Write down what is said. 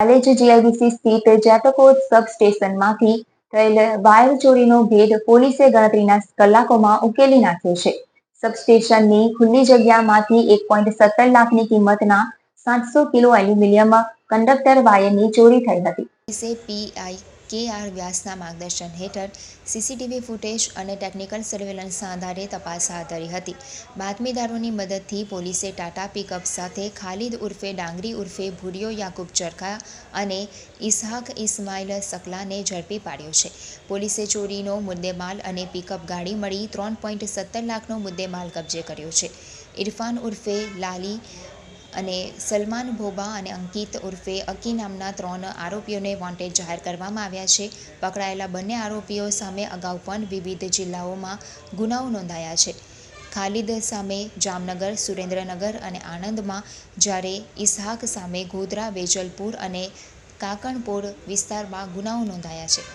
College GIDC સ્થિત જેતકોટ સબ સ્ટેશનમાંથી થયેલ wire ચોરીનો ભેદ પોલીસે ગણતરીના કલાકોમાં ઉકેલી નાખ્યો છે. સબસ્ટેશનની ખુલ્લી જગ્યામાંથી 1.17 લાખની કિંમતના 700 કિલો એલ્યુમિનિયમ કંડક્ટર વાયરની ચોરી થઈ હતી. પોલીસે પીઆઈ કે.આર. વ્યાસના માર્ગદર્શન હેઠળ સીસીટીવી ફૂટેજ અને ટેકનિકલ સર્વેલન્સના આધારે તપાસ હાથ ધરી હતી. બાતમીદારોની મદદથી પોલીસે ટાટા પિકઅપ સાથે ખાલિદ ઉર્ફે ડાંગરી ઉર્ફે ભુરિયો યાકુબ ચરખા અને ઇસ્હાક ઇસ્માઇલ સકલાને ઝડપી પાડ્યો છે. પોલીસે ચોરીનો મુદ્દેમાલ અને પિકઅપ ગાડી મળી 3.17 લાખનો મુદ્દેમાલ કબજે કર્યો છે. ઇરફાન ઉર્ફે લાલી અને સલમાન ભોબા અને અંકિત ઉર્ફે અકી નામના 3 આરોપીઓને વોન્ટેડ જાહેર કરવામાં આવ્યા છે. પકડાયેલા બંને આરોપીઓ સામે અગાઉ પણ વિવિધ જિલ્લાઓમાં ગુનાઓ નોંધાયા છે. ખાલિદ સામે જામનગર, સુરેન્દ્રનગર અને આણંદમાં, જ્યારે ઇસ્હાક સામે ગોધરા, વેજલપુર અને કાકણપોર વિસ્તારમાં ગુનાઓ નોંધાયા છે.